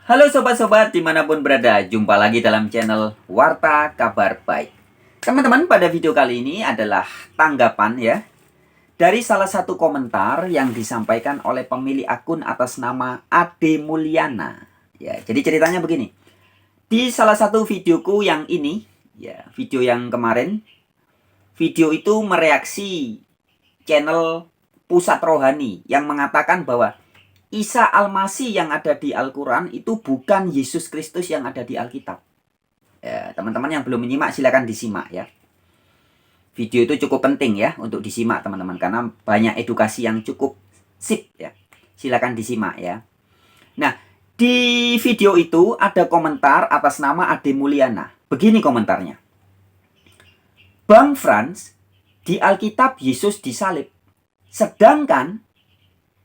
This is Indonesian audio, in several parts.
Halo sobat-sobat dimanapun berada, jumpa lagi dalam channel Warta Kabar Baik. Teman-teman, pada video kali ini adalah tanggapan ya dari salah satu komentar yang disampaikan oleh pemilik akun atas nama Ade Mulyana. Ya, jadi ceritanya begini. Di salah satu videoku yang ini, ya, video yang kemarin, video itu mereaksi channel Pusat Rohani yang mengatakan bahwa Isa Al-Masih yang ada di Al-Quran itu bukan Yesus Kristus yang ada di Alkitab. Ya, teman-teman yang belum menyimak silakan disimak ya. Video itu cukup penting ya untuk disimak teman-teman karena banyak edukasi yang cukup sip ya. Silakan disimak ya. Nah, di video itu ada komentar atas nama Ade Mulyana. Begini komentarnya. Bang Frans, di Alkitab Yesus disalib. Sedangkan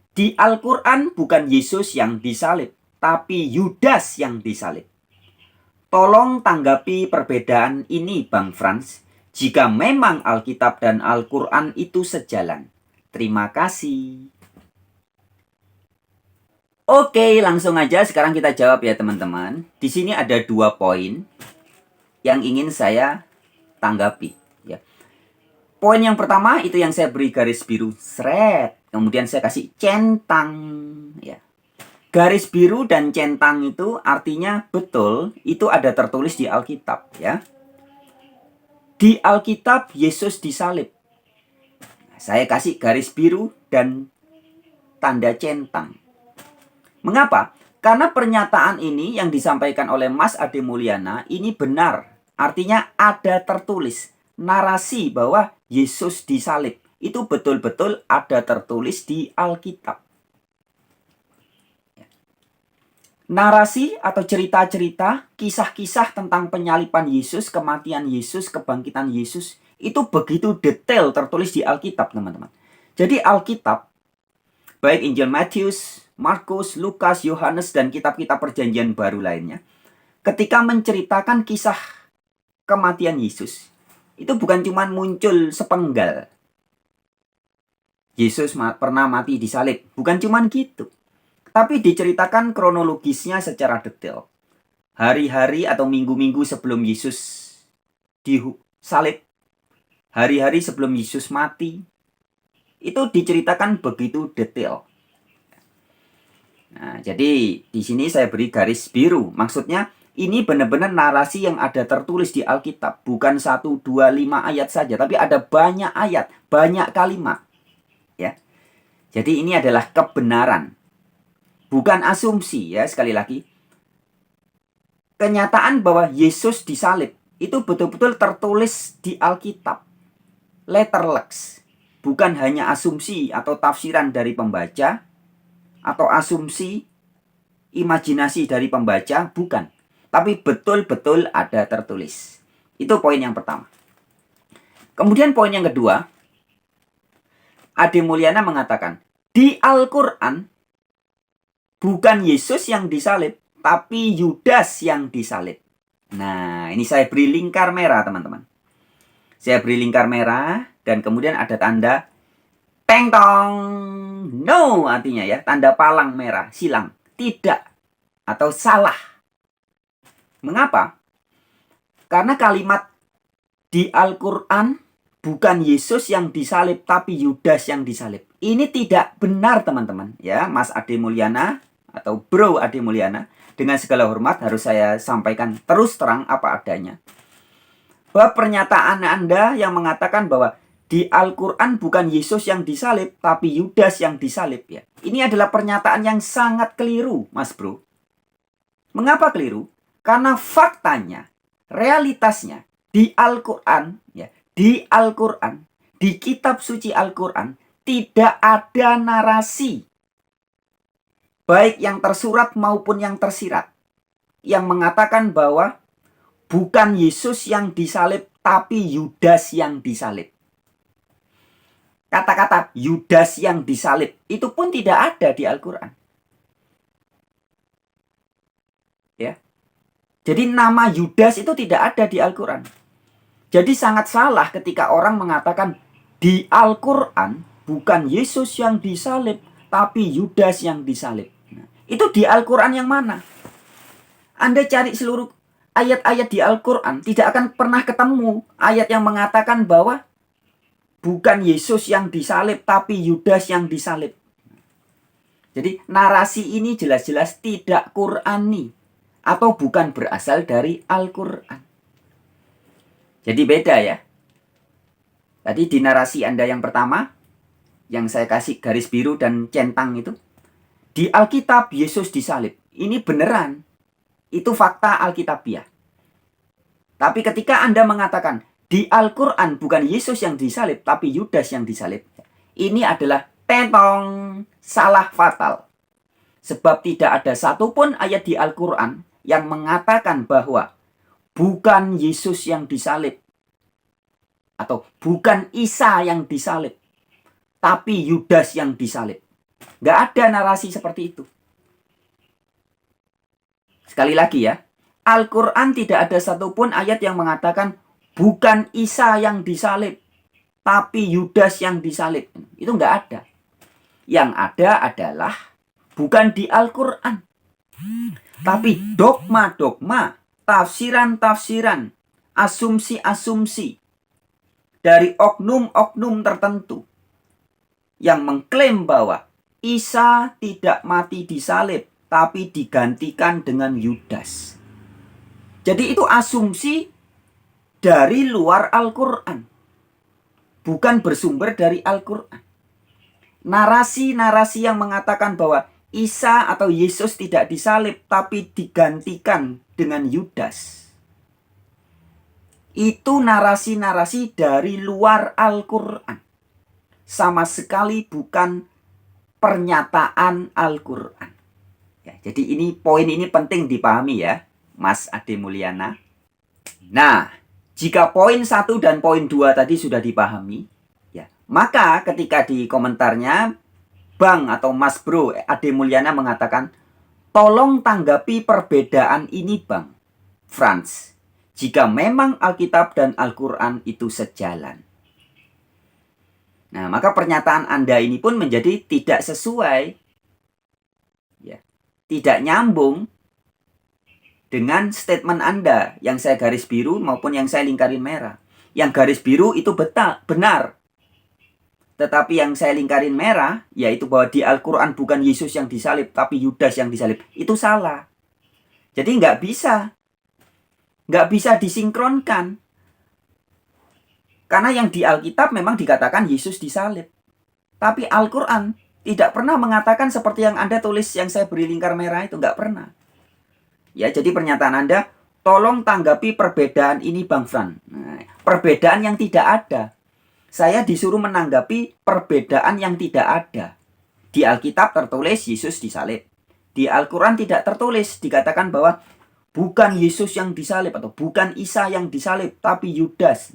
di Al-Quran bukan Yesus yang disalib, tapi Yudas yang disalib. Tolong tanggapi perbedaan ini Bang Frans, jika memang Alkitab dan Al-Quran itu sejalan. Terima kasih. Oke, langsung aja sekarang kita jawab ya teman-teman. Di sini ada 2 poin yang ingin saya tanggapi. Ya. Poin yang pertama itu yang saya beri garis biru, seret. Kemudian saya kasih centang. Ya. Garis biru dan centang itu artinya betul, itu ada tertulis di Alkitab. Ya. Di Alkitab Yesus disalib. Saya kasih garis biru dan tanda centang. Mengapa? Karena pernyataan ini yang disampaikan oleh Mas Ade Mulyana ini benar. Artinya ada tertulis narasi bahwa Yesus disalib. Itu betul-betul ada tertulis di Alkitab. Narasi atau cerita-cerita, kisah-kisah tentang penyaliban Yesus, kematian Yesus, kebangkitan Yesus, itu begitu detail tertulis di Alkitab, teman-teman. Jadi Alkitab, baik Injil Matius, Markus, Lukas, Yohanes, dan kitab-kitab perjanjian baru lainnya, ketika menceritakan kisah kematian Yesus, itu bukan cuma muncul sepenggal. Yesus pernah mati disalib. Bukan cuma gitu. Tapi diceritakan kronologisnya secara detail. Hari-hari atau minggu-minggu sebelum Yesus disalib. Hari-hari sebelum Yesus mati. Itu diceritakan begitu detail. Nah, jadi di sini saya beri garis biru. Maksudnya ini benar-benar narasi yang ada tertulis di Alkitab. Bukan 1, 2, 5 ayat saja. Tapi ada banyak ayat, banyak kalimat. Ya. Jadi ini adalah kebenaran. Bukan asumsi ya, sekali lagi. Kenyataan bahwa Yesus disalib itu betul-betul tertulis di Alkitab. Letterlex. Bukan hanya asumsi atau tafsiran dari pembaca atau asumsi imajinasi dari pembaca, bukan. Tapi betul-betul ada tertulis. Itu poin yang pertama. Kemudian poin yang kedua, Ade Mulyana mengatakan, di Al-Quran bukan Yesus yang disalib, tapi Yudas yang disalib. Nah, ini saya beri lingkar merah, teman-teman. Saya beri lingkar merah, dan kemudian ada tanda teng tong. No, artinya ya, tanda palang merah, silang. Tidak, atau salah. Mengapa? Karena kalimat di Al-Quran bukan Yesus yang disalib, tapi Yudas yang disalib. Ini tidak benar, teman-teman. Ya, Mas Ade Mulyana atau Bro Ade Mulyana, dengan segala hormat harus saya sampaikan terus terang apa adanya. Bahwa pernyataan Anda yang mengatakan bahwa di Al-Quran bukan Yesus yang disalib, tapi Yudas yang disalib. Ya. Ini adalah pernyataan yang sangat keliru, Mas Bro. Mengapa keliru? Karena faktanya, realitasnya, di Al-Quran, ya, di Al-Quran, di kitab suci Al-Quran, tidak ada narasi, baik yang tersurat maupun yang tersirat, yang mengatakan bahwa bukan Yesus yang disalib, tapi Yudas yang disalib. Kata-kata Yudas yang disalib, itu pun tidak ada di Al-Quran. Ya. Jadi nama Yudas itu tidak ada di Al-Quran. Jadi sangat salah ketika orang mengatakan di Al-Quran bukan Yesus yang disalib, tapi Yudas yang disalib. Nah, itu di Al-Quran yang mana? Anda cari seluruh ayat-ayat di Al-Quran, tidak akan pernah ketemu ayat yang mengatakan bahwa bukan Yesus yang disalib, tapi Yudas yang disalib. Jadi narasi ini jelas-jelas tidak Qur'ani atau bukan berasal dari Al-Quran. Jadi beda ya. Tadi di narasi Anda yang pertama, yang saya kasih garis biru dan centang itu, di Alkitab Yesus disalib. Ini beneran. Itu fakta Alkitabiah. Tapi ketika Anda mengatakan di Al-Quran bukan Yesus yang disalib, tapi Yudas yang disalib, ini adalah tetong, salah fatal. Sebab tidak ada satupun ayat di Al-Quran yang mengatakan bahwa bukan Yesus yang disalib, atau bukan Isa yang disalib, tapi Yudas yang disalib. Nggak ada narasi seperti itu. Sekali lagi ya, Al-Quran tidak ada satupun ayat yang mengatakan bukan Isa yang disalib, tapi Yudas yang disalib. Itu nggak ada. Yang ada adalah bukan di Al-Quran, tapi dogma-dogma, tafsiran-tafsiran, asumsi-asumsi dari oknum-oknum tertentu yang mengklaim bahwa Isa tidak mati disalib, tapi digantikan dengan Yudas. Jadi itu asumsi dari luar Al-Quran, bukan bersumber dari Al-Quran. Narasi-narasi yang mengatakan bahwa Isa atau Yesus tidak disalib, tapi digantikan dengan Yudas, itu narasi-narasi dari luar Al-Quran. Sama sekali bukan pernyataan Al-Quran. Ya, jadi poin ini penting dipahami ya, Mas Ade Mulyana. Nah, jika poin 1 dan poin 2 tadi sudah dipahami, ya, maka ketika di komentarnya Bang atau Mas Bro Ade Mulyana mengatakan, tolong tanggapi perbedaan ini Bang Frans, jika memang Alkitab dan Al-Quran itu sejalan. Nah, maka pernyataan Anda ini pun menjadi tidak sesuai, ya, tidak nyambung dengan statement Anda yang saya garis biru maupun yang saya lingkarin merah. Yang garis biru itu benar. Tetapi yang saya lingkarin merah, yaitu bahwa di Al-Quran bukan Yesus yang disalib, tapi Yudas yang disalib. Itu salah. Jadi nggak bisa disinkronkan. Karena yang di Alkitab memang dikatakan Yesus disalib. Tapi Al-Quran tidak pernah mengatakan seperti yang Anda tulis yang saya beri lingkar merah itu. Nggak pernah. Ya, jadi pernyataan Anda, tolong tanggapi perbedaan ini Bang Fran. Nah, perbedaan yang tidak ada. Saya disuruh menanggapi perbedaan yang tidak ada. Di Alkitab tertulis Yesus disalib. Di Al-Quran tidak tertulis, dikatakan bahwa bukan Yesus yang disalib atau bukan Isa yang disalib, tapi Yudas.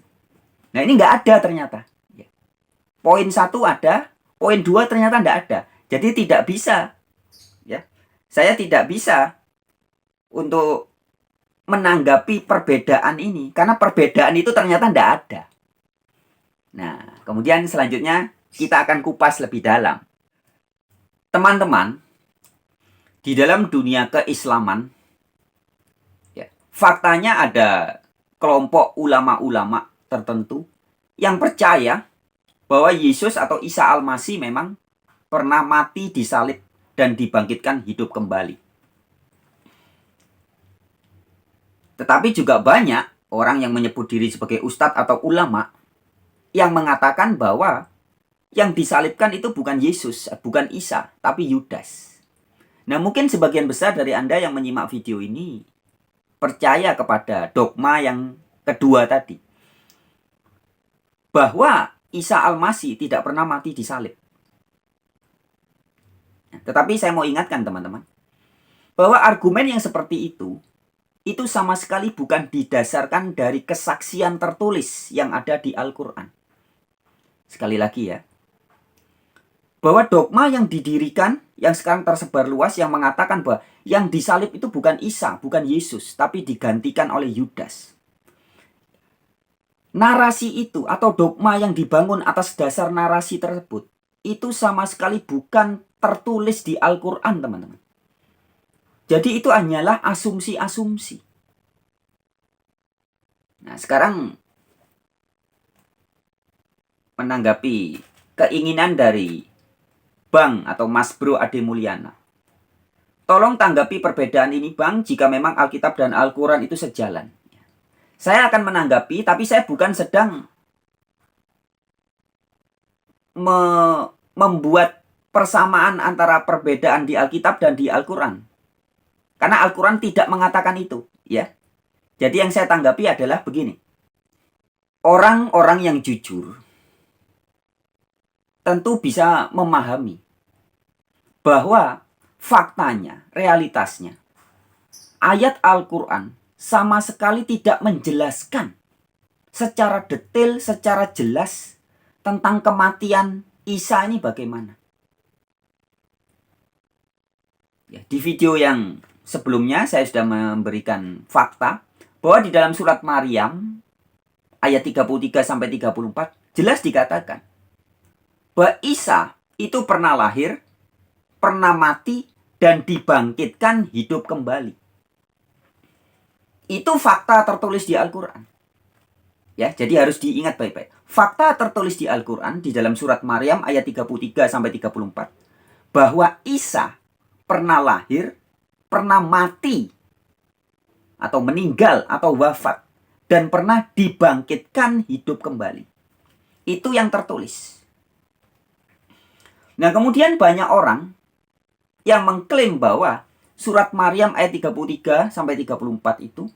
Nah, ini nggak ada ternyata. Poin 1 ada, poin 2 ternyata nggak ada. Jadi tidak bisa. Ya, saya tidak bisa untuk menanggapi perbedaan ini, karena perbedaan itu ternyata tidak ada. Nah, kemudian selanjutnya kita akan kupas lebih dalam. Teman-teman, di dalam dunia keislaman, ya, faktanya ada kelompok ulama-ulama tertentu yang percaya bahwa Yesus atau Isa Al-Masih memang pernah mati disalib dan dibangkitkan hidup kembali. Tetapi juga banyak orang yang menyebut diri sebagai ustadz atau ulama yang mengatakan bahwa yang disalibkan itu bukan Yesus, bukan Isa, tapi Yudas. Nah, mungkin sebagian besar dari Anda yang menyimak video ini percaya kepada dogma yang kedua tadi, bahwa Isa Al-Masih tidak pernah mati disalib. Tetapi saya mau ingatkan teman-teman, bahwa argumen yang seperti itu sama sekali bukan didasarkan dari kesaksian tertulis yang ada di Al-Quran. Sekali lagi ya, bahwa dogma yang didirikan, yang sekarang tersebar luas, yang mengatakan bahwa yang disalib itu bukan Isa, bukan Yesus, tapi digantikan oleh Yudas. Narasi itu atau dogma yang dibangun atas dasar narasi tersebut, itu sama sekali bukan tertulis di Al-Quran, teman-teman. Jadi itu hanyalah asumsi-asumsi. Nah, sekarang menanggapi keinginan dari Bang atau Mas Bro Ade Mulyana. Tolong tanggapi perbedaan ini Bang, jika memang Alkitab dan Al-Quran itu sejalan. Saya akan menanggapi, tapi saya bukan sedang membuat persamaan antara perbedaan di Alkitab dan di Al-Quran. Karena Al-Quran tidak mengatakan itu, ya. Jadi yang saya tanggapi adalah begini. Orang-orang yang jujur tentu bisa memahami bahwa faktanya, realitasnya, ayat Al-Quran sama sekali tidak menjelaskan secara detail, secara jelas tentang kematian Isa ini bagaimana. Ya, di video yang sebelumnya saya sudah memberikan fakta bahwa di dalam surat Maryam ayat 33 sampai 34 jelas dikatakan bahwa Isa itu pernah lahir, pernah mati, dan dibangkitkan hidup kembali. Itu fakta tertulis di Al-Quran. Ya, jadi harus diingat baik-baik. Fakta tertulis di Al-Quran di dalam surat Maryam ayat 33 sampai 34 bahwa Isa pernah lahir, pernah mati atau meninggal atau wafat, dan pernah dibangkitkan hidup kembali. Itu yang tertulis. Nah, kemudian banyak orang yang mengklaim bahwa surat Maryam ayat 33 sampai 34 itu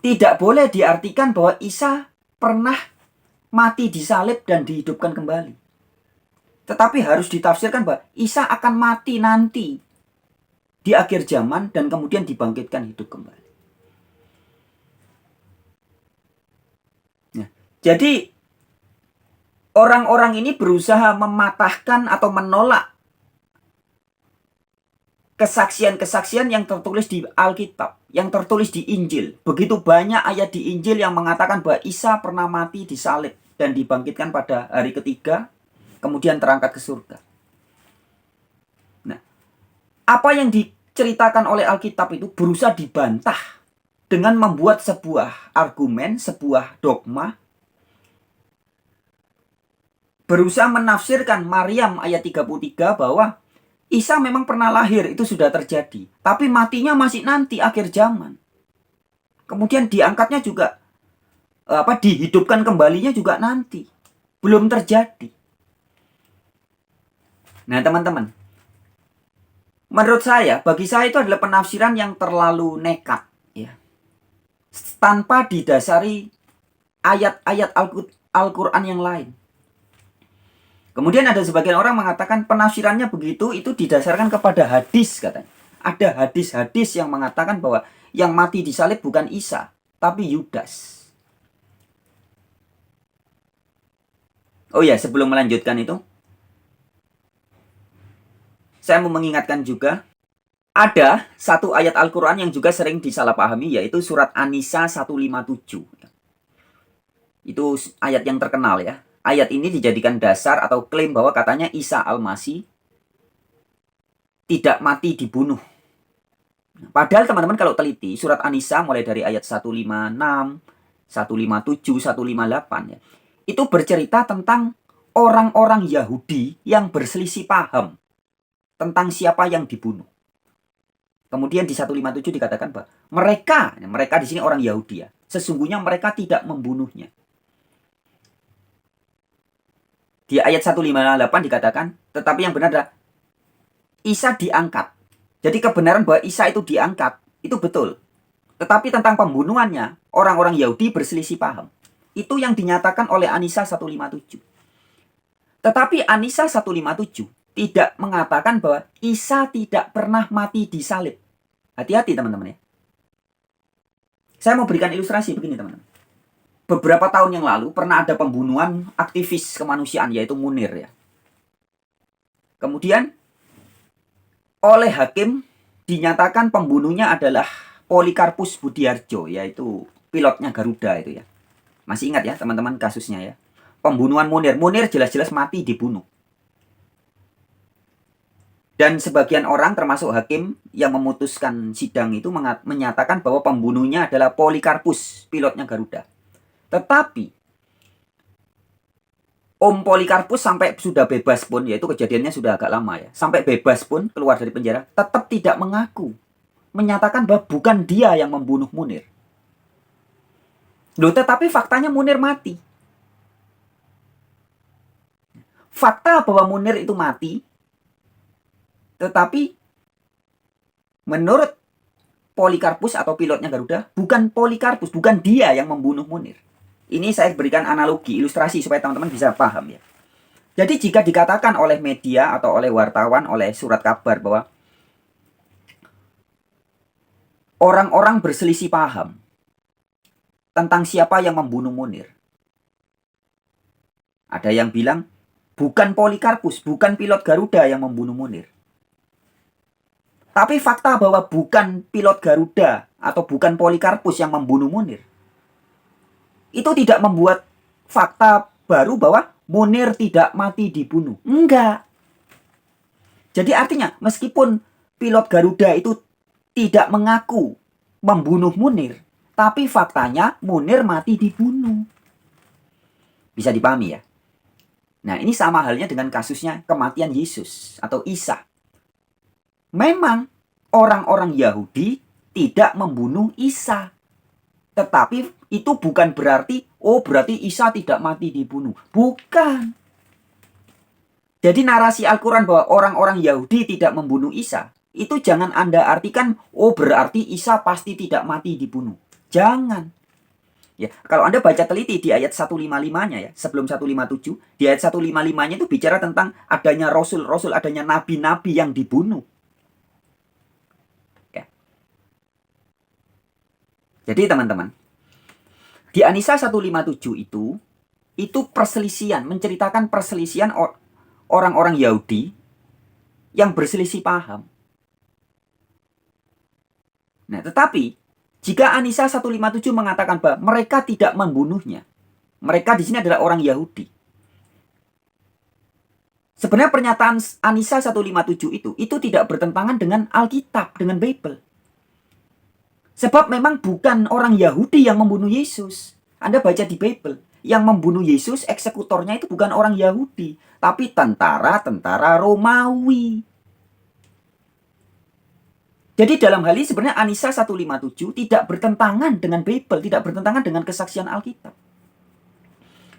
tidak boleh diartikan bahwa Isa pernah mati disalib dan dihidupkan kembali. Tetapi harus ditafsirkan bahwa Isa akan mati nanti di akhir zaman dan kemudian dibangkitkan hidup kembali. Nah, jadi orang-orang ini berusaha mematahkan atau menolak kesaksian-kesaksian yang tertulis di Alkitab, yang tertulis di Injil. Begitu banyak ayat di Injil yang mengatakan bahwa Isa pernah mati disalib dan dibangkitkan pada hari ketiga, kemudian terangkat ke surga. Nah, apa yang diceritakan oleh Alkitab itu berusaha dibantah dengan membuat sebuah argumen, sebuah dogma, berusaha menafsirkan Maryam ayat 33 bahwa Isa memang pernah lahir, itu sudah terjadi. Tapi matinya masih nanti akhir zaman. Kemudian diangkatnya juga, dihidupkan kembalinya juga nanti. Belum terjadi. Nah teman-teman, menurut saya, bagi saya itu adalah penafsiran yang terlalu nekat. Ya. Tanpa didasari ayat-ayat Al-Quran yang lain. Kemudian ada sebagian orang mengatakan penafsirannya begitu, itu didasarkan kepada hadis katanya. Ada hadis-hadis yang mengatakan bahwa yang mati disalib bukan Isa, tapi Yudas. Oh ya, sebelum melanjutkan itu, saya mau mengingatkan juga, ada satu ayat Al-Quran yang juga sering disalahpahami, yaitu surat An-Nisa 157. Itu ayat yang terkenal ya. Ayat ini dijadikan dasar atau klaim bahwa katanya Isa Al-Masih tidak mati dibunuh. Padahal teman-teman kalau teliti surat An-Nisa mulai dari ayat 156, 157, 158 ya. Itu bercerita tentang orang-orang Yahudi yang berselisih paham tentang siapa yang dibunuh. Kemudian di 157 dikatakan bahwa mereka di sini orang Yahudi ya. Sesungguhnya mereka tidak membunuhnya. Di ayat 158 dikatakan, tetapi yang benar adalah Isa diangkat. Jadi kebenaran bahwa Isa itu diangkat, itu betul. Tetapi tentang pembunuhannya, orang-orang Yahudi berselisih paham. Itu yang dinyatakan oleh An-Nisa 157. Tetapi An-Nisa 157 tidak mengatakan bahwa Isa tidak pernah mati disalib. Hati-hati teman-teman ya. Saya mau berikan ilustrasi begini teman-teman. Beberapa tahun yang lalu pernah ada pembunuhan aktivis kemanusiaan yaitu Munir ya. Kemudian oleh hakim dinyatakan pembunuhnya adalah Polikarpus Budiarjo, yaitu pilotnya Garuda itu ya. Masih ingat ya teman-teman kasusnya ya. Pembunuhan Munir. Munir jelas-jelas mati dibunuh. Dan sebagian orang termasuk hakim yang memutuskan sidang itu menyatakan bahwa pembunuhnya adalah Polikarpus, pilotnya Garuda. Tetapi Om Polikarpus sampai sudah bebas pun, yaitu kejadiannya sudah agak lama ya, sampai bebas pun keluar dari penjara, tetap tidak mengaku, menyatakan bahwa bukan dia yang membunuh Munir. Loh, tetapi faktanya Munir mati. Fakta bahwa Munir itu mati, tetapi menurut Polikarpus atau pilotnya Garuda, bukan Polikarpus, bukan dia yang membunuh Munir. Ini saya berikan analogi, ilustrasi supaya teman-teman bisa paham ya. Jadi jika dikatakan oleh media atau oleh wartawan, oleh surat kabar bahwa orang-orang berselisih paham tentang siapa yang membunuh Munir. Ada yang bilang bukan Polikarpus, bukan pilot Garuda yang membunuh Munir. Tapi fakta bahwa bukan pilot Garuda atau bukan Polikarpus yang membunuh Munir, itu tidak membuat fakta baru bahwa Munir tidak mati dibunuh. Enggak. Jadi artinya meskipun pilot Garuda itu tidak mengaku membunuh Munir, tapi faktanya Munir mati dibunuh. Bisa dipahami ya? Nah, ini sama halnya dengan kasusnya kematian Yesus atau Isa. Memang orang-orang Yahudi tidak membunuh Isa. Tetapi itu bukan berarti, oh berarti Isa tidak mati dibunuh. Bukan. Jadi narasi Al-Quran bahwa orang-orang Yahudi tidak membunuh Isa, itu jangan Anda artikan, oh berarti Isa pasti tidak mati dibunuh. Jangan. Ya, kalau Anda baca teliti di ayat 155-nya ya, sebelum 157, di ayat 155-nya itu bicara tentang adanya rasul-rasul, adanya nabi-nabi yang dibunuh. Ya. Jadi teman-teman, di An-Nisa 157 itu perselisihan, menceritakan perselisihan orang-orang Yahudi yang berselisih paham. Nah, tetapi jika An-Nisa 157 mengatakan bahwa mereka tidak membunuhnya, mereka di sini adalah orang Yahudi. Sebenarnya pernyataan An-Nisa 157 itu tidak bertentangan dengan Alkitab, dengan Bible. Sebab memang bukan orang Yahudi yang membunuh Yesus. Anda baca di Bible, yang membunuh Yesus, eksekutornya itu bukan orang Yahudi, tapi tentara-tentara Romawi. Jadi dalam hal ini sebenarnya An-Nisa 157 tidak bertentangan dengan Bible, tidak bertentangan dengan kesaksian Alkitab.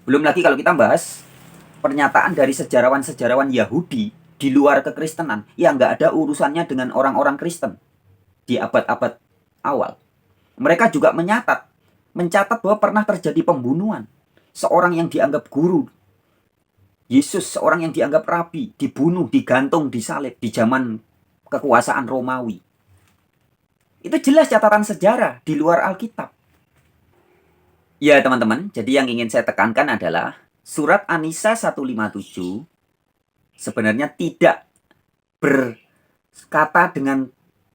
Belum lagi kalau kita bahas pernyataan dari sejarawan-sejarawan Yahudi di luar kekristenan yang nggak ada urusannya dengan orang-orang Kristen di abad-abad awal. Mereka juga mencatat bahwa pernah terjadi pembunuhan. Seorang yang dianggap guru, Yesus, seorang yang dianggap rabi, dibunuh, digantung, disalib di zaman kekuasaan Romawi. Itu jelas catatan sejarah di luar Alkitab. Ya teman-teman, jadi yang ingin saya tekankan adalah surat An-Nisa 157 sebenarnya tidak berkata dengan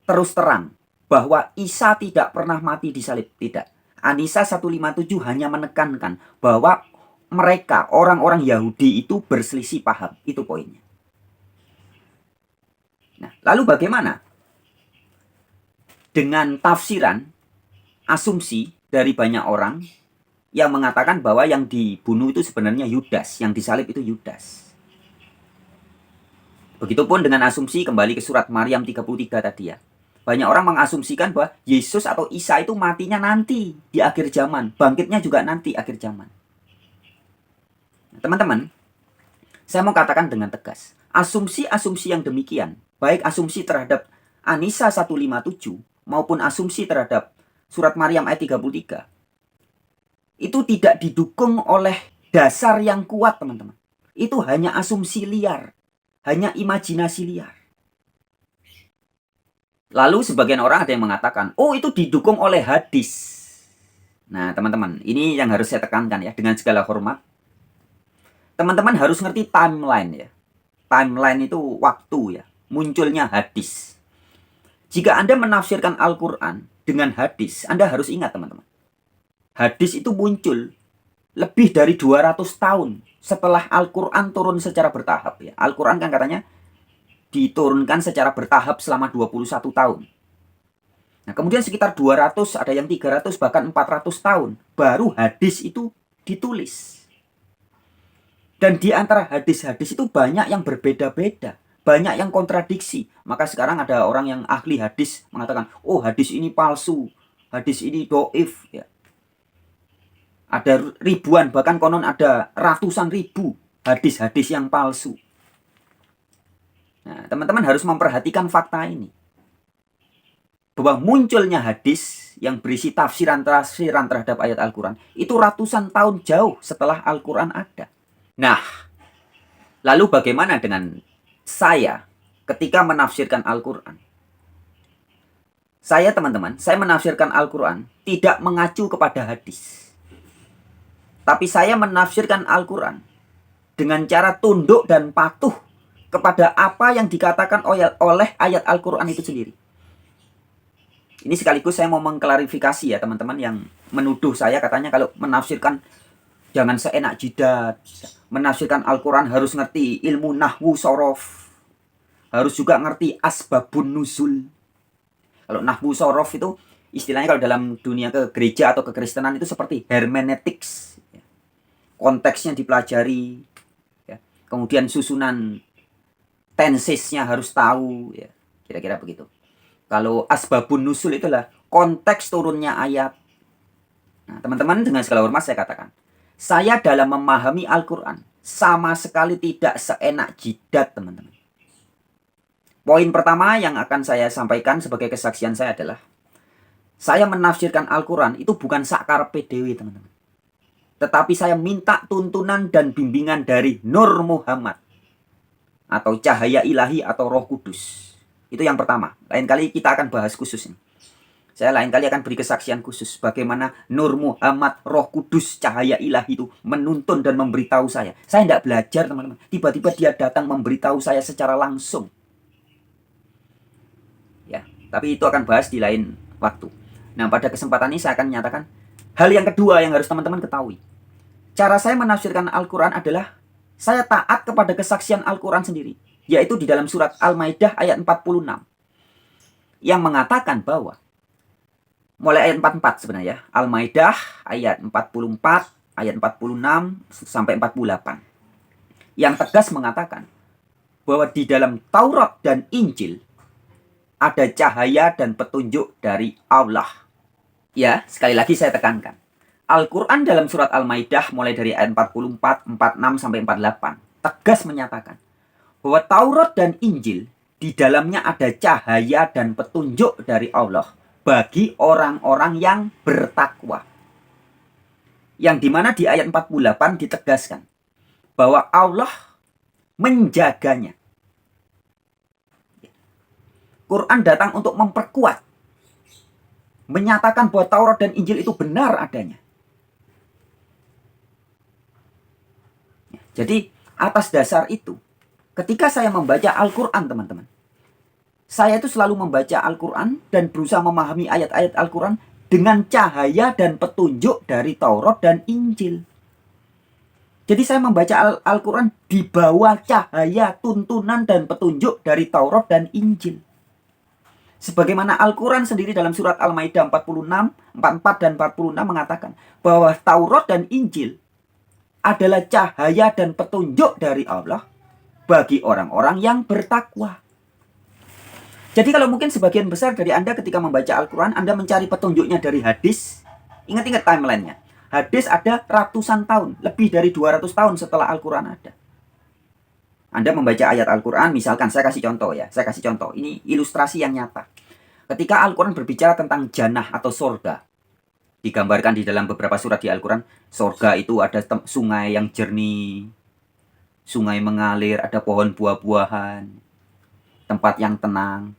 terus terang bahwa Isa tidak pernah mati disalib. Tidak. An-Nisa 157 hanya menekankan bahwa mereka, orang-orang Yahudi itu berselisih paham. Itu poinnya. Nah, lalu bagaimana dengan tafsiran, asumsi dari banyak orang yang mengatakan bahwa yang dibunuh itu sebenarnya Yudas, yang disalib itu Yudas. Begitupun dengan asumsi kembali ke surat Maryam 33 tadi ya. Banyak orang mengasumsikan bahwa Yesus atau Isa itu matinya nanti di akhir zaman, bangkitnya juga nanti akhir zaman. Teman-teman, saya mau katakan dengan tegas, asumsi-asumsi yang demikian, baik asumsi terhadap An-Nisa 157 maupun asumsi terhadap surat Maryam ayat 33, itu tidak didukung oleh dasar yang kuat, teman-teman. Itu hanya asumsi liar, hanya imajinasi liar. Lalu sebagian orang ada yang mengatakan, oh itu didukung oleh hadis. Nah teman-teman, ini yang harus saya tekankan ya, dengan segala hormat. Teman-teman harus ngerti timeline ya. Timeline itu waktu ya, munculnya hadis. Jika Anda menafsirkan Al-Quran dengan hadis, Anda harus ingat teman-teman. Hadis itu muncul lebih dari 200 tahun setelah Al-Quran turun secara bertahap ya. Al-Quran kan katanya diturunkan secara bertahap selama 21 tahun. Nah, kemudian sekitar 200, ada yang 300, bahkan 400 tahun, baru hadis itu ditulis. Dan di antara hadis-hadis itu banyak yang berbeda-beda, banyak yang kontradiksi. Maka sekarang ada orang yang ahli hadis mengatakan, oh hadis ini palsu, hadis ini doif. Ya. Ada ribuan, bahkan konon ada ratusan ribu hadis-hadis yang palsu. Nah, teman-teman harus memperhatikan fakta ini. Bahwa munculnya hadis yang berisi tafsiran-tafsiran terhadap ayat Al-Quran itu ratusan tahun jauh setelah Al-Quran ada. Nah, lalu bagaimana dengan saya ketika menafsirkan Al-Quran? Saya, teman-teman, saya menafsirkan Al-Quran tidak mengacu kepada hadis. Tapi saya menafsirkan Al-Quran dengan cara tunduk dan patuh kepada apa yang dikatakan oleh ayat Al-Quran itu sendiri. Ini sekaligus saya mau mengklarifikasi ya teman-teman yang menuduh saya katanya kalau menafsirkan jangan seenak jidat. Menafsirkan Al-Quran harus ngerti ilmu nahwu sorof. Harus juga ngerti asbabun nuzul. Kalau nahwu sorof itu istilahnya kalau dalam dunia ke gereja atau kekristenan itu seperti hermeneutics. Konteksnya dipelajari. Kemudian susunan tensesnya harus tahu. Kira-kira begitu. Kalau asbabun nuzul itulah konteks turunnya ayat. Nah, teman-teman dengan segala hormat saya katakan, saya dalam memahami Al-Quran sama sekali tidak seenak jidat, teman-teman. Poin pertama yang akan saya sampaikan sebagai kesaksian saya adalah, saya menafsirkan Al-Quran itu bukan sakarepe dhewe, teman-teman. Tetapi saya minta tuntunan dan bimbingan dari Nur Muhammad, atau cahaya ilahi atau Roh Kudus. Itu yang pertama. Lain kali kita akan bahas khusus ini. Saya lain kali akan beri kesaksian khusus bagaimana Nur Muhammad, Roh Kudus, cahaya ilahi itu menuntun dan memberitahu saya. Saya tidak belajar, teman-teman. Tiba-tiba dia datang memberitahu saya secara langsung. Ya, tapi itu akan bahas di lain waktu. Nah, pada kesempatan ini saya akan menyatakan hal yang kedua yang harus teman-teman ketahui. Cara saya menafsirkan Al-Quran adalah saya taat kepada kesaksian Al-Quran sendiri. Yaitu di dalam surat Al-Maidah ayat 46. Yang mengatakan bahwa mulai ayat 44 sebenarnya. Al-Maidah ayat 44, ayat 46 sampai 48. Yang tegas mengatakan bahwa di dalam Taurat dan Injil ada cahaya dan petunjuk dari Allah. Ya, sekali lagi saya tekankan. Al-Quran dalam surat Al-Maidah mulai dari ayat 44, 46 sampai 48 tegas menyatakan bahwa Taurat dan Injil di dalamnya ada cahaya dan petunjuk dari Allah bagi orang-orang yang bertakwa. Yang dimana di ayat 48 ditegaskan bahwa Allah menjaganya. Quran datang untuk memperkuat, menyatakan bahwa Taurat dan Injil itu benar adanya. Jadi atas dasar itu, ketika saya membaca Al-Quran, teman-teman, saya itu selalu membaca Al-Quran dan berusaha memahami ayat-ayat Al-Quran dengan cahaya dan petunjuk dari Taurat dan Injil. Jadi saya membaca Al-Quran di bawah cahaya, tuntunan, dan petunjuk dari Taurat dan Injil. Sebagaimana Al-Quran sendiri dalam surat Al-Maidah 46, 44 dan 46 mengatakan bahwa Taurat dan Injil adalah cahaya dan petunjuk dari Allah bagi orang-orang yang bertakwa. Jadi kalau mungkin sebagian besar dari Anda ketika membaca Al-Quran, Anda mencari petunjuknya dari hadis. Ingat-ingat timelinenya. Hadis ada ratusan tahun, lebih dari 200 tahun setelah Al-Quran ada. Anda membaca ayat Al-Quran, misalkan saya kasih contoh ya. Saya kasih contoh, ini ilustrasi yang nyata. Ketika Al-Quran berbicara tentang jannah atau sorga, digambarkan di dalam beberapa surat di Al-Quran, sorga itu ada sungai yang jernih, sungai mengalir, ada pohon buah-buahan, tempat yang tenang.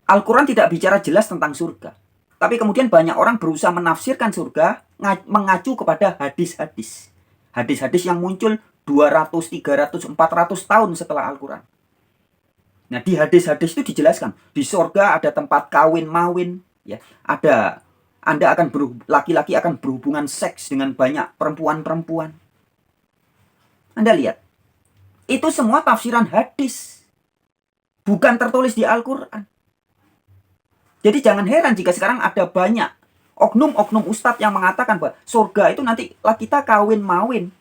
Al-Quran tidak bicara jelas tentang surga. Tapi kemudian banyak orang berusaha menafsirkan surga mengacu kepada hadis-hadis. Hadis-hadis yang muncul 200, 300, 400 tahun setelah Al-Quran. Nah, di hadis-hadis itu dijelaskan, di surga ada tempat kawin-mawin, ya, ada laki-laki akan berhubungan seks dengan banyak perempuan-perempuan. Anda lihat, itu semua tafsiran hadis. bukan tertulis di Al-Quran. Jadi jangan heran jika sekarang ada banyak oknum-oknum ustadz yang mengatakan bahwa surga itu nanti kita kawin mawin,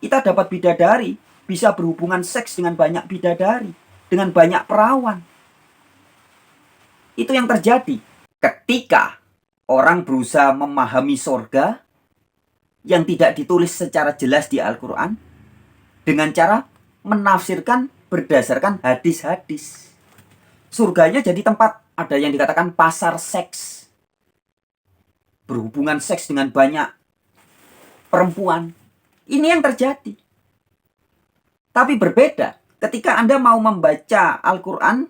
kita dapat bidadari, bisa berhubungan seks dengan banyak bidadari, dengan banyak perawan. Itu yang terjadi ketika orang berusaha memahami surga yang tidak ditulis secara jelas di Al-Quran dengan cara menafsirkan berdasarkan hadis-hadis. Surganya jadi tempat, ada yang dikatakan pasar seks, berhubungan seks dengan banyak perempuan. Ini yang terjadi. Tapi berbeda ketika Anda mau membaca Al-Quran,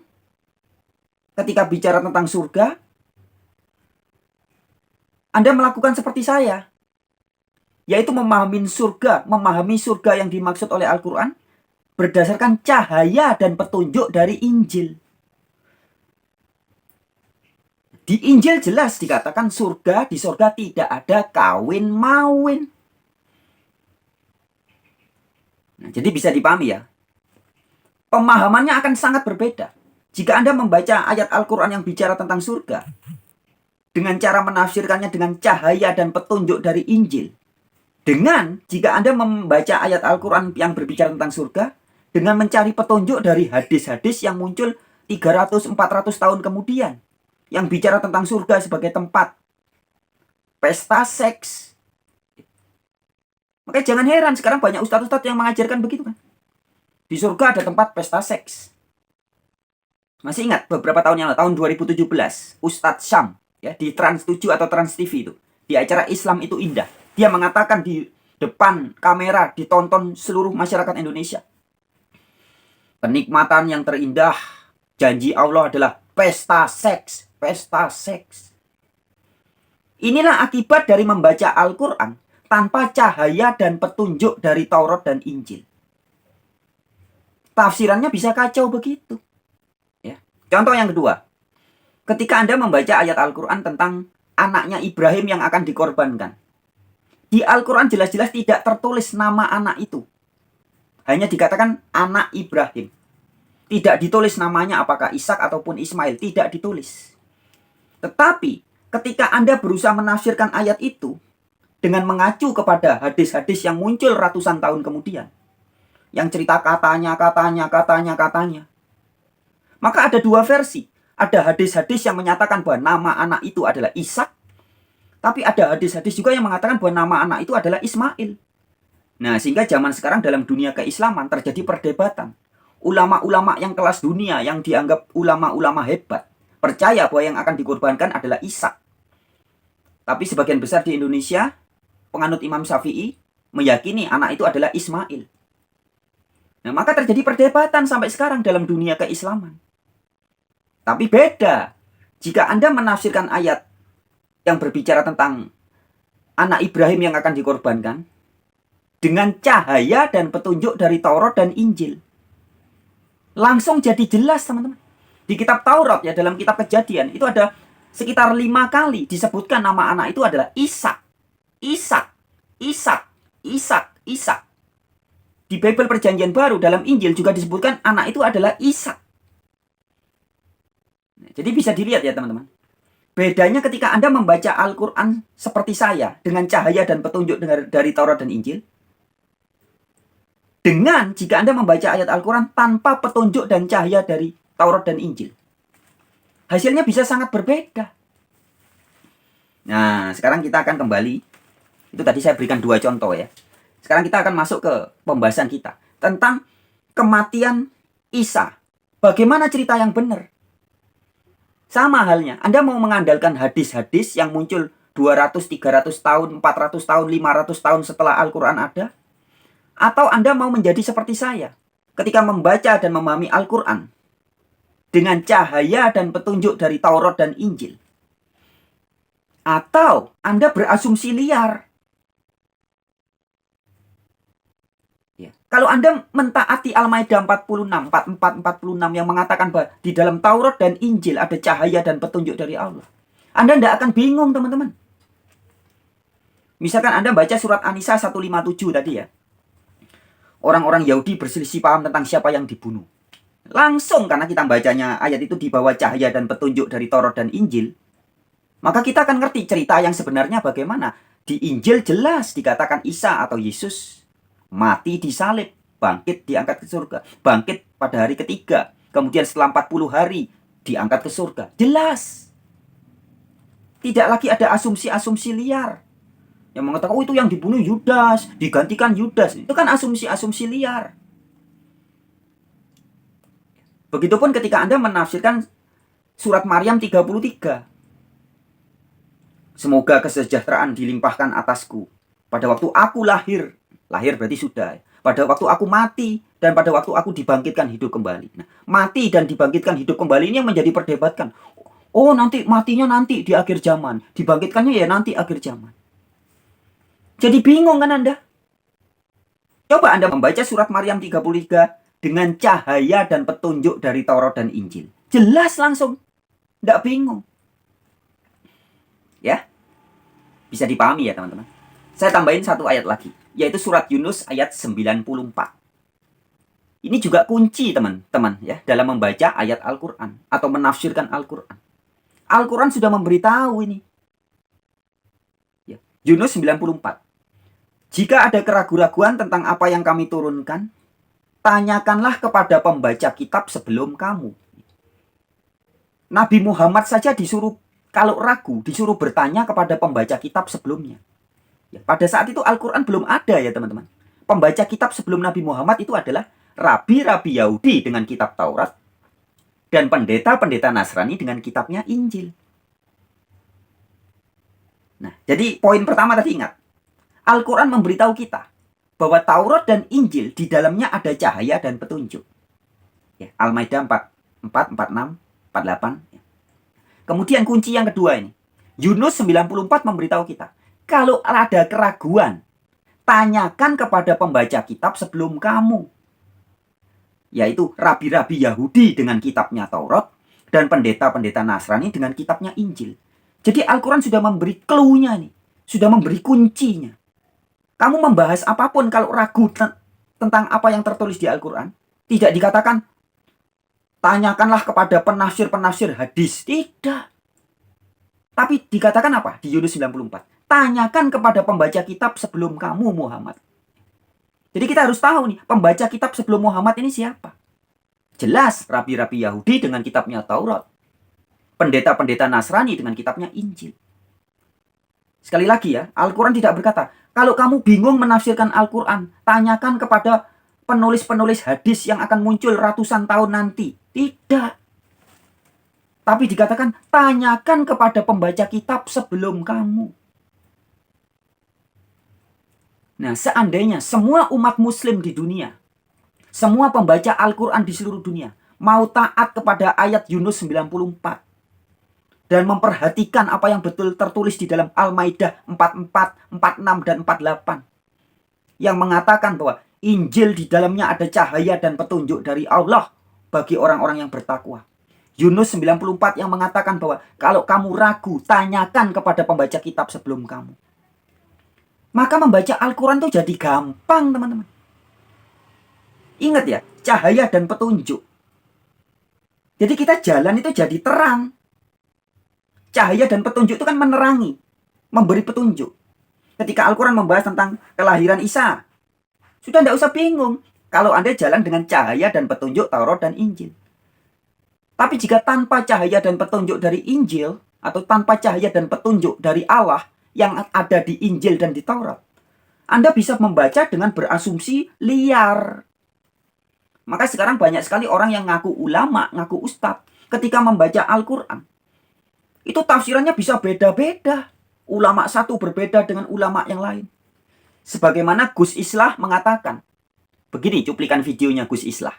ketika bicara tentang surga, Anda melakukan seperti saya, yaitu memahami surga yang dimaksud oleh Al-Quran berdasarkan cahaya dan petunjuk dari Injil. Di Injil jelas dikatakan di surga tidak ada kawin mawin. Nah, jadi bisa dipahami ya. Pemahamannya akan sangat berbeda. Jika Anda membaca ayat Al-Quran yang bicara tentang surga, dengan cara menafsirkannya dengan cahaya dan petunjuk dari Injil, dengan jika Anda membaca ayat Al-Quran yang berbicara tentang surga, dengan mencari petunjuk dari hadis-hadis yang muncul 300-400 tahun kemudian, yang bicara tentang surga sebagai tempat pesta seks. Makanya jangan heran sekarang banyak ustadz-ustadz yang mengajarkan begitu kan. Di surga ada tempat pesta seks. Masih ingat beberapa tahun yang lalu, tahun 2017, Ustadz Syam ya, di Trans 7 atau Trans TV itu, di acara Islam itu Indah, dia mengatakan di depan kamera ditonton seluruh masyarakat Indonesia, kenikmatan yang terindah, janji Allah adalah pesta seks, pesta seks. Inilah akibat dari membaca Al-Quran tanpa cahaya dan petunjuk dari Taurat dan Injil. Tafsirannya bisa kacau begitu. Ya. Contoh yang kedua, ketika Anda membaca ayat Al-Quran tentang anaknya Ibrahim yang akan dikorbankan. Di Al-Quran jelas-jelas tidak tertulis nama anak itu. Hanya dikatakan anak Ibrahim. Tidak ditulis namanya apakah Ishak ataupun Ismail. Tidak ditulis. Tetapi ketika Anda berusaha menafsirkan ayat itu dengan mengacu kepada hadis-hadis yang muncul ratusan tahun kemudian, yang cerita katanya. Maka ada dua versi. Ada hadis-hadis yang menyatakan bahwa nama anak itu adalah Ishak. Tapi ada hadis-hadis juga yang mengatakan bahwa nama anak itu adalah Ismail. Nah, sehingga zaman sekarang dalam dunia keislaman terjadi perdebatan. Ulama-ulama yang kelas dunia, yang dianggap ulama-ulama hebat, percaya bahwa yang akan dikorbankan adalah Ishak. Tapi sebagian besar di Indonesia, penganut Imam Syafi'i, meyakini anak itu adalah Ismail. Nah, maka terjadi perdebatan sampai sekarang dalam dunia keislaman. Tapi beda. Jika Anda menafsirkan ayat yang berbicara tentang anak Ibrahim yang akan dikorbankan dengan cahaya dan petunjuk dari Taurat dan Injil, langsung jadi jelas teman-teman. Di kitab Taurat ya, dalam kitab Kejadian itu ada sekitar 5 kali disebutkan nama anak itu adalah Ishak. Ishak, Ishak, Ishak, Ishak. Di Bible Perjanjian Baru dalam Injil juga disebutkan anak itu adalah Ishak. Nah, jadi bisa dilihat ya teman-teman. Bedanya ketika Anda membaca Al-Quran seperti saya, dengan cahaya dan petunjuk dari Taurat dan Injil, dengan jika Anda membaca ayat Al-Quran tanpa petunjuk dan cahaya dari Taurat dan Injil. Hasilnya bisa sangat berbeda. Nah, sekarang kita akan kembali. Itu tadi saya berikan 2 contoh ya. Sekarang kita akan masuk ke pembahasan kita tentang kematian Isa. Bagaimana cerita yang benar? Sama halnya, Anda mau mengandalkan hadis-hadis yang muncul 200, 300 tahun, 400 tahun, 500 tahun setelah Al-Quran ada? Atau Anda mau menjadi seperti saya ketika membaca dan memahami Al-Quran dengan cahaya dan petunjuk dari Taurat dan Injil? Atau Anda berasumsi liar? Ya. Kalau Anda mentaati Al-Maidah 46, 44, 46 yang mengatakan bahwa di dalam Taurat dan Injil ada cahaya dan petunjuk dari Allah, Anda tidak akan bingung teman-teman. Misalkan Anda baca surat An-Nisa 157 tadi ya. Orang-orang Yahudi berselisih paham tentang siapa yang dibunuh. Langsung karena kita bacanya ayat itu di bawah cahaya dan petunjuk dari Taurat dan Injil, maka kita akan ngerti cerita yang sebenarnya bagaimana. Di Injil jelas dikatakan Isa atau Yesus mati disalib, bangkit diangkat ke surga, bangkit pada hari ketiga, kemudian setelah 40 hari diangkat ke surga. Jelas. Tidak lagi ada asumsi-asumsi liar yang mengatakan, oh itu yang dibunuh Yudas, digantikan Yudas. Itu kan asumsi-asumsi liar. Begitupun ketika Anda menafsirkan surat Maryam 33. Semoga kesejahteraan dilimpahkan atasku pada waktu aku lahir. Lahir berarti sudah. Pada waktu aku mati dan pada waktu aku dibangkitkan hidup kembali. Nah, mati dan dibangkitkan hidup kembali ini yang menjadi perdebatkan. Oh, nanti matinya nanti di akhir zaman, dibangkitkannya ya nanti akhir zaman. Jadi bingung kan Anda? Coba Anda membaca surat Maryam 33 dengan cahaya dan petunjuk dari Taurat dan Injil. Jelas langsung. Tidak bingung. Ya. Bisa dipahami ya teman-teman. Saya tambahin satu ayat lagi. Yaitu surat Yunus ayat 94. Ini juga kunci teman-teman ya dalam membaca ayat Al-Quran atau menafsirkan Al-Quran. Al-Quran sudah memberitahu ini. Ya. Yunus 94. Jika ada keraguan-raguan tentang apa yang kami turunkan, tanyakanlah kepada pembaca kitab sebelum kamu. Nabi Muhammad saja disuruh, kalau ragu, disuruh bertanya kepada pembaca kitab sebelumnya. Ya, pada saat itu Al-Quran belum ada ya teman-teman. Pembaca kitab sebelum Nabi Muhammad itu adalah rabi-rabi Yahudi dengan kitab Taurat dan pendeta-pendeta Nasrani dengan kitabnya Injil. Nah, jadi poin pertama tadi ingat. Al-Quran memberitahu kita bahwa Taurat dan Injil di dalamnya ada cahaya dan petunjuk. Ya, Al-Maidah 44, 46, 48. Ya. Kemudian kunci yang kedua ini. Yunus 94 memberitahu kita. Kalau ada keraguan, tanyakan kepada pembaca kitab sebelum kamu. Yaitu rabi-rabi Yahudi dengan kitabnya Taurat dan pendeta-pendeta Nasrani dengan kitabnya Injil. Jadi Al-Quran sudah memberi clue-nya nih. Sudah memberi kuncinya. Kamu membahas apapun kalau ragu tentang apa yang tertulis di Al-Quran, tidak dikatakan tanyakanlah kepada penafsir-penafsir hadis. Tidak. Tapi dikatakan apa? Di Yunus 94. Tanyakan kepada pembaca kitab sebelum kamu Muhammad. Jadi kita harus tahu nih, pembaca kitab sebelum Muhammad ini siapa? Jelas, rabi-rabi Yahudi dengan kitabnya Taurat. Pendeta-pendeta Nasrani dengan kitabnya Injil. Sekali lagi ya, Al-Quran tidak berkata, kalau kamu bingung menafsirkan Al-Quran, tanyakan kepada penulis-penulis hadis yang akan muncul ratusan tahun nanti. Tidak. Tapi dikatakan, tanyakan kepada pembaca kitab sebelum kamu. Nah, seandainya semua umat muslim di dunia, semua pembaca Al-Quran di seluruh dunia, mau taat kepada ayat Yunus 94, dan memperhatikan apa yang betul tertulis di dalam Al-Maidah 44, 46, dan 48. Yang mengatakan bahwa Injil di dalamnya ada cahaya dan petunjuk dari Allah bagi orang-orang yang bertakwa. Yunus 94 yang mengatakan bahwa kalau kamu ragu, tanyakan kepada pembaca kitab sebelum kamu. Maka membaca Al-Quran itu jadi gampang teman-teman. Ingat ya, cahaya dan petunjuk. Jadi kita jalan itu jadi terang. Cahaya dan petunjuk itu kan menerangi, memberi petunjuk. Ketika Al-Quran membahas tentang kelahiran Isa, sudah tidak usah bingung kalau Anda jalan dengan cahaya dan petunjuk Taurat dan Injil. Tapi jika tanpa cahaya dan petunjuk dari Injil, atau tanpa cahaya dan petunjuk dari Allah yang ada di Injil dan di Taurat, Anda bisa membaca dengan berasumsi liar. Maka sekarang banyak sekali orang yang ngaku ulama, ngaku ustadz, ketika membaca Al-Quran, itu tafsirannya bisa beda-beda. Ulama satu berbeda dengan ulama yang lain. Sebagaimana Gus Islah mengatakan. Begini cuplikan videonya Gus Islah.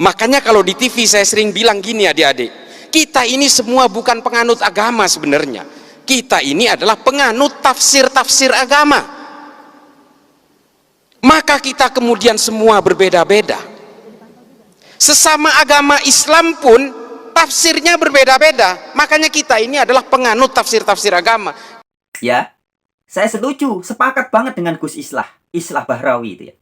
Makanya kalau di TV saya sering bilang gini adik-adik. Kita ini semua bukan penganut agama sebenarnya. Kita ini adalah penganut tafsir-tafsir agama. Maka kita kemudian semua berbeda-beda. Sesama agama Islam pun tafsirnya berbeda-beda. Makanya kita ini adalah penganut tafsir-tafsir agama. Ya, saya setuju, sepakat banget dengan Gus Islah, Islah Bahrawi itu ya.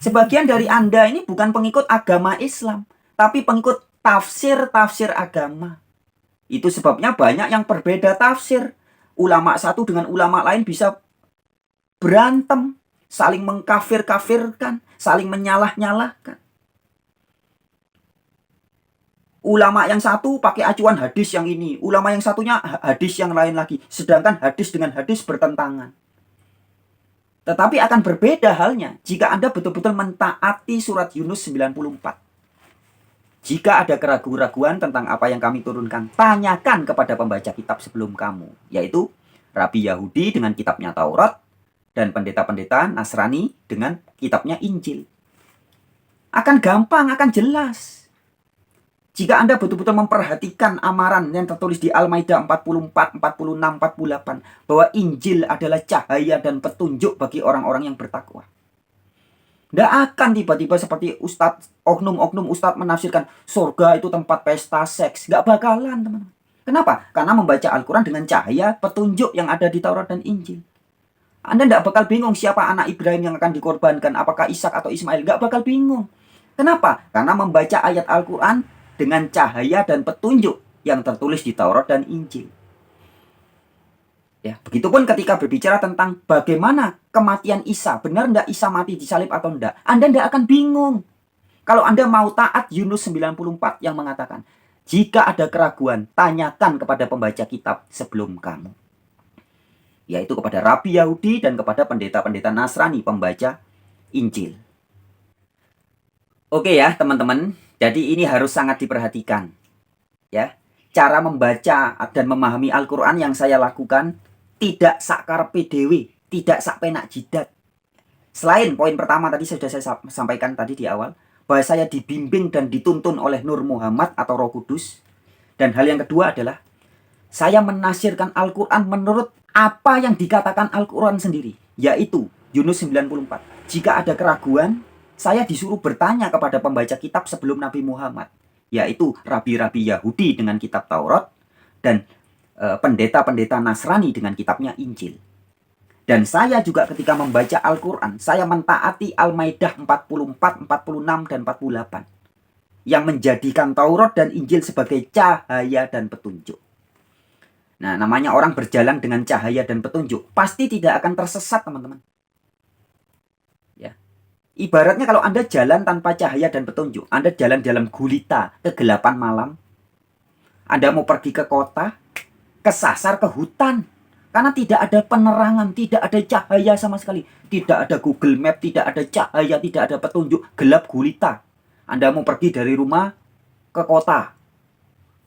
Sebagian dari Anda ini bukan pengikut agama Islam, tapi pengikut tafsir-tafsir agama. Itu sebabnya banyak yang berbeda tafsir. Ulama satu dengan ulama lain bisa berantem, saling mengkafir-kafirkan, saling menyalah-nyalahkan. Ulama yang satu pakai acuan hadis yang ini, ulama yang satunya hadis yang lain lagi. Sedangkan hadis dengan hadis bertentangan. Tetapi akan berbeda halnya jika Anda betul-betul mentaati surat Yunus 94. Jika ada keraguan-raguan tentang apa yang kami turunkan, tanyakan kepada pembaca kitab sebelum kamu, yaitu Rabi Yahudi dengan kitabnya Taurat dan pendeta-pendeta Nasrani dengan kitabnya Injil. Akan gampang, akan jelas. Jika Anda betul-betul memperhatikan amaran yang tertulis di Al-Maidah 44, 46, 48, bahwa Injil adalah cahaya dan petunjuk bagi orang-orang yang bertakwa. Tidak akan tiba-tiba seperti oknum-oknum ustadz menafsirkan surga itu tempat pesta seks. Nggak bakalan, teman-teman. Kenapa? Karena membaca Al-Quran dengan cahaya petunjuk yang ada di Taurat dan Injil. Anda tidak bakal bingung siapa anak Ibrahim yang akan dikorbankan, apakah Ishak atau Ismail. Nggak bakal bingung. Kenapa? Karena membaca ayat Al-Quran dengan cahaya dan petunjuk yang tertulis di Taurat dan Injil. Ya, begitupun ketika berbicara tentang bagaimana kematian Isa, benar enggak Isa mati disalib atau enggak, Anda enggak akan bingung. Kalau Anda mau taat Yunus 94 yang mengatakan, jika ada keraguan, tanyakan kepada pembaca kitab sebelum kamu. Yaitu kepada Rabi Yahudi dan kepada pendeta-pendeta Nasrani, pembaca Injil. Oke ya, teman-teman. Jadi ini harus sangat diperhatikan. Ya, cara membaca dan memahami Al-Quran yang saya lakukan tidak sakar PDW, tidak sak penak jidat. Selain poin pertama tadi sudah saya sampaikan tadi di awal, bahwa saya dibimbing dan dituntun oleh Nur Muhammad atau Roh Kudus. Dan hal yang kedua adalah saya menafsirkan Al-Quran menurut apa yang dikatakan Al-Quran sendiri, yaitu Yunus 94. Jika ada keraguan, saya disuruh bertanya kepada pembaca kitab sebelum Nabi Muhammad, yaitu rabi-rabi Yahudi dengan kitab Taurat dan pendeta-pendeta Nasrani dengan kitabnya Injil. Dan saya juga ketika membaca Al-Quran, saya mentaati Al-Maidah 44, 46, dan 48 yang menjadikan Taurat dan Injil sebagai cahaya dan petunjuk. Nah, namanya orang berjalan dengan cahaya dan petunjuk pasti tidak akan tersesat, teman-teman. Ya. Ibaratnya kalau Anda jalan tanpa cahaya dan petunjuk, Anda jalan dalam gulita, kegelapan malam, Anda mau pergi ke kota, kesasar ke hutan. Karena tidak ada penerangan, tidak ada cahaya sama sekali. Tidak ada Google Map, tidak ada cahaya, tidak ada petunjuk. Gelap gulita. Anda mau pergi dari rumah ke kota.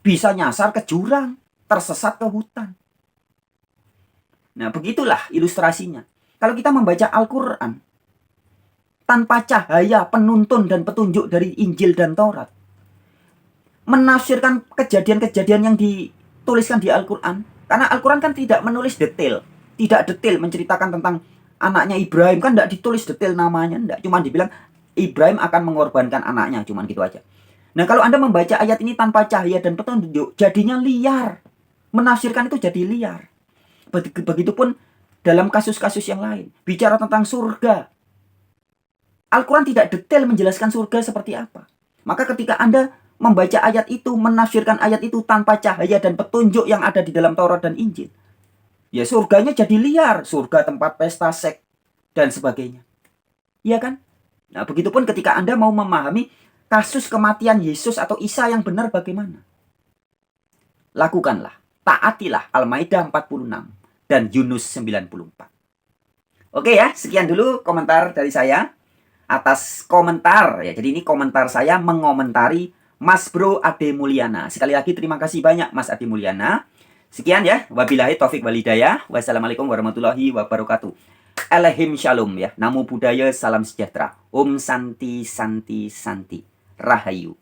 Bisa nyasar ke jurang, tersesat ke hutan. Nah, begitulah ilustrasinya. Kalau kita membaca Al-Quran, tanpa cahaya, penuntun, dan petunjuk dari Injil dan Taurat, menafsirkan kejadian-kejadian yang dituliskan di Al-Quran. Karena Al-Quran kan tidak menulis detail. Tidak detail menceritakan tentang anaknya Ibrahim. Kan tidak ditulis detail namanya. Tidak. Cuma dibilang Ibrahim akan mengorbankan anaknya. Cuma gitu aja. Nah, kalau Anda membaca ayat ini tanpa cahaya dan petunjuk, jadinya liar. Menafsirkan itu jadi liar. Begitupun dalam kasus-kasus yang lain. Bicara tentang surga. Al-Quran tidak detail menjelaskan surga seperti apa. Maka ketika Anda membaca ayat itu, menafsirkan ayat itu tanpa cahaya dan petunjuk yang ada di dalam Taurat dan Injil, ya surganya jadi liar, surga tempat pesta seks dan sebagainya. Iya kan? Nah, begitupun ketika Anda mau memahami kasus kematian Yesus atau Isa yang benar bagaimana. Lakukanlah, taatilah Al-Maidah 46 dan Yunus 94. Oke ya, sekian dulu komentar dari saya atas komentar ya. Jadi ini komentar saya mengomentari Mas Bro Ade Mulyana. Sekali lagi terima kasih banyak Mas Ade Mulyana. Sekian ya. Wabillahi taufik walhidayah. Wassalamualaikum warahmatullahi wabarakatuh. Elehim shalom ya. Namo Buddhaya, salam sejahtera. Om Santi Santi Santi. Rahayu.